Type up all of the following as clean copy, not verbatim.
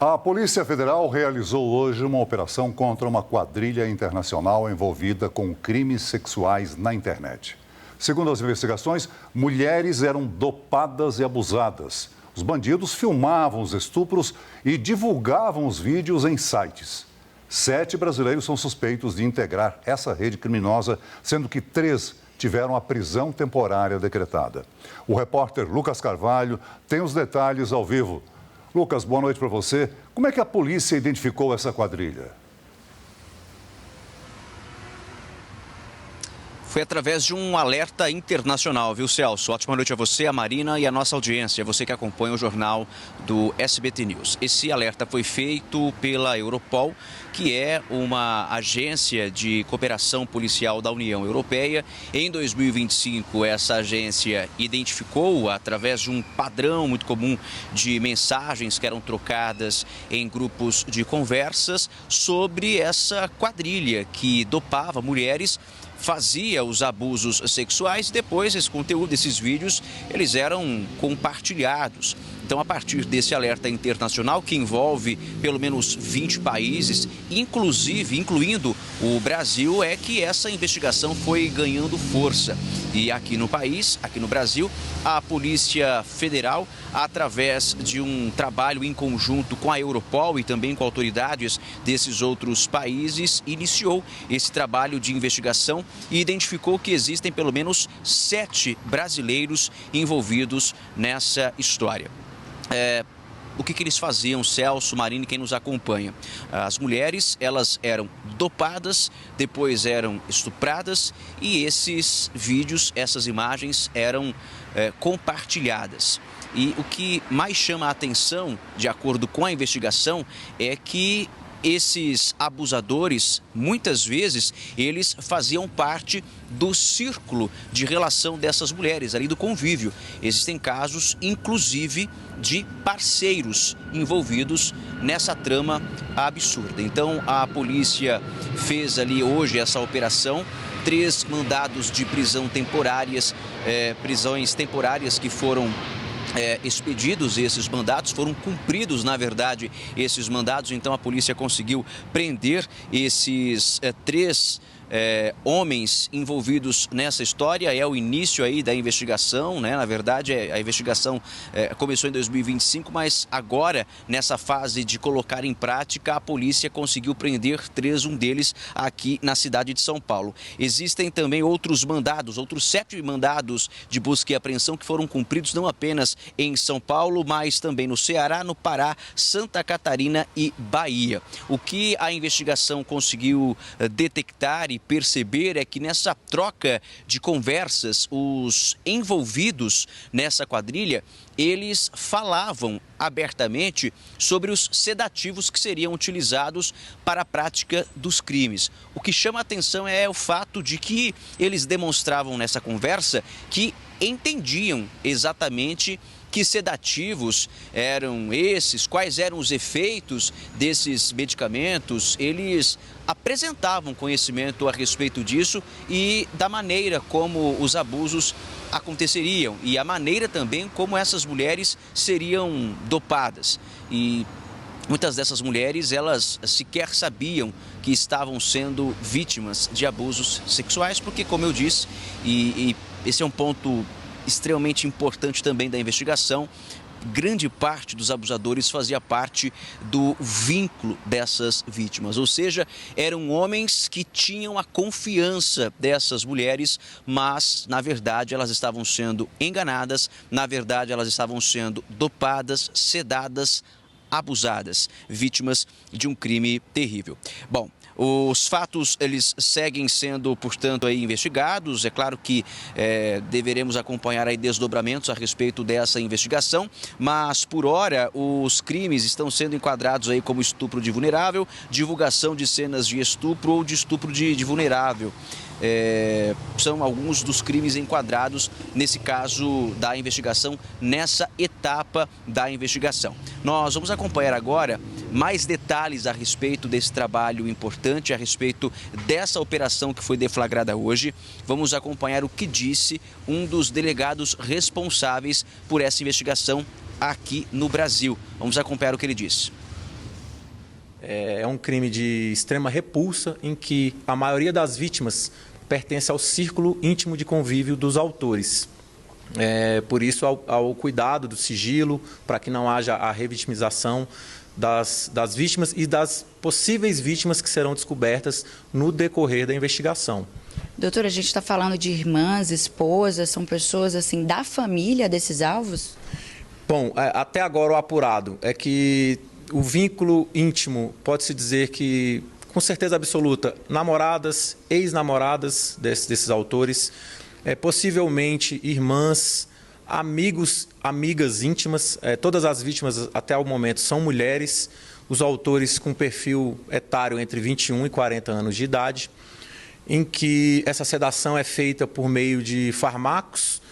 A Polícia Federal realizou hoje uma operação contra uma quadrilha internacional envolvida com crimes sexuais na internet. Segundo as investigações, mulheres eram dopadas e abusadas. Os bandidos filmavam os estupros e divulgavam os vídeos em sites. 7 brasileiros são suspeitos de integrar essa rede criminosa, sendo que 3 tiveram a prisão temporária decretada. O repórter Lucas Carvalho tem os detalhes ao vivo. Lucas, boa noite para você. Como é que a polícia identificou essa quadrilha? Foi através de um alerta internacional, viu, Celso? Ótima noite a você, a Marina e a nossa audiência, você que acompanha o jornal do SBT News. Esse alerta foi feito pela Europol, que é uma agência de cooperação policial da União Europeia. Em 2025, essa agência identificou, através de um padrão muito comum de mensagens que eram trocadas em grupos de conversas, sobre essa quadrilha que dopava mulheres, fazia os abusos sexuais. Depois, esse conteúdo, esses vídeos, eles eram compartilhados. Então, a partir desse alerta internacional, que envolve pelo menos 20 países, incluindo o Brasil, é que essa investigação foi ganhando força. E aqui no país, aqui no Brasil, a Polícia Federal, através de um trabalho em conjunto com a Europol e também com autoridades desses outros países, iniciou esse trabalho de investigação e identificou que existem pelo menos 7 brasileiros envolvidos nessa história. O que eles faziam, Celso, Marina e quem nos acompanha? As mulheres, elas eram dopadas, depois eram estupradas e esses vídeos, essas imagens eram compartilhadas. E o que mais chama a atenção, de acordo com a investigação, é que esses abusadores, muitas vezes, eles faziam parte do círculo de relação dessas mulheres, ali do convívio. Existem casos, inclusive, de parceiros envolvidos nessa trama absurda. Então, a polícia fez ali hoje essa operação, 3 mandados de prisão temporárias, prisões temporárias que foram expedidos. Esses mandados foram cumpridos, na verdade, esses mandados. Então a polícia conseguiu prender esses 3 homens envolvidos nessa história. É o início aí da investigação, né? Na verdade, a investigação começou em 2025, mas agora, nessa fase de colocar em prática, a polícia conseguiu prender 3, um deles aqui na cidade de São Paulo. Existem também outros mandados, outros 7 mandados de busca e apreensão que foram cumpridos não apenas em São Paulo, mas também no Ceará, no Pará, Santa Catarina e Bahia. O que a investigação conseguiu detectar e perceber é que nessa troca de conversas, os envolvidos nessa quadrilha, eles falavam abertamente sobre os sedativos que seriam utilizados para a prática dos crimes. O que chama a atenção é o fato de que eles demonstravam nessa conversa que entendiam exatamente que sedativos eram esses, quais eram os efeitos desses medicamentos. Eles apresentavam conhecimento a respeito disso e da maneira como os abusos aconteceriam e a maneira também como essas mulheres seriam dopadas. E muitas dessas mulheres, elas sequer sabiam que estavam sendo vítimas de abusos sexuais, porque, como eu disse, e esse é um ponto extremamente importante também da investigação, grande parte dos abusadores fazia parte do vínculo dessas vítimas, ou seja, eram homens que tinham a confiança dessas mulheres, mas na verdade elas estavam sendo enganadas, na verdade elas estavam sendo dopadas, sedadas, abusadas, vítimas de um crime terrível. Bom, os fatos, eles seguem sendo, portanto, aí investigados. É claro que deveremos acompanhar aí desdobramentos a respeito dessa investigação, mas, por hora, os crimes estão sendo enquadrados aí como estupro de vulnerável, divulgação de cenas de estupro ou de estupro de vulnerável. São alguns dos crimes enquadrados nesse caso da investigação, nessa etapa da investigação. Nós vamos acompanhar agora mais detalhes a respeito desse trabalho importante, a respeito dessa operação que foi deflagrada hoje. Vamos acompanhar o que disse um dos delegados responsáveis por essa investigação aqui no Brasil. Vamos acompanhar o que ele disse. É um crime de extrema repulsa em que a maioria das vítimas pertence ao círculo íntimo de convívio dos autores. Por isso, ao cuidado do sigilo, para que não haja a revitimização das vítimas e das possíveis vítimas que serão descobertas no decorrer da investigação. Doutora, a gente está falando de irmãs, esposas, são pessoas assim da família desses alvos? Bom, até agora o apurado é que o vínculo íntimo pode-se dizer que, com certeza absoluta, namoradas, ex-namoradas desses autores, possivelmente irmãs, amigos, amigas íntimas. Todas as vítimas até o momento são mulheres, os autores com perfil etário entre 21 e 40 anos de idade, em que essa sedação é feita por meio de fármacos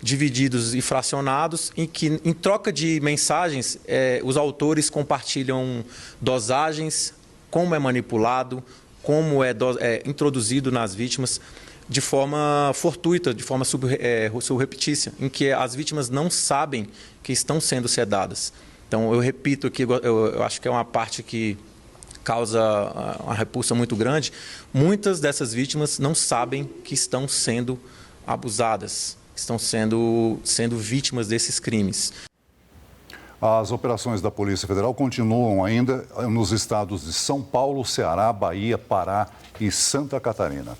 divididos e fracionados, em que, em troca de mensagens, os autores compartilham dosagens, como é manipulado, como é introduzido nas vítimas, de forma fortuita, de forma surreptícia, em que as vítimas não sabem que estão sendo sedadas. Então, eu repito aqui, eu acho que é uma parte que causa uma repulsa muito grande. Muitas dessas vítimas não sabem que estão sendo abusadas, estão sendo vítimas desses crimes. As operações da Polícia Federal continuam ainda nos estados de São Paulo, Ceará, Bahia, Pará e Santa Catarina.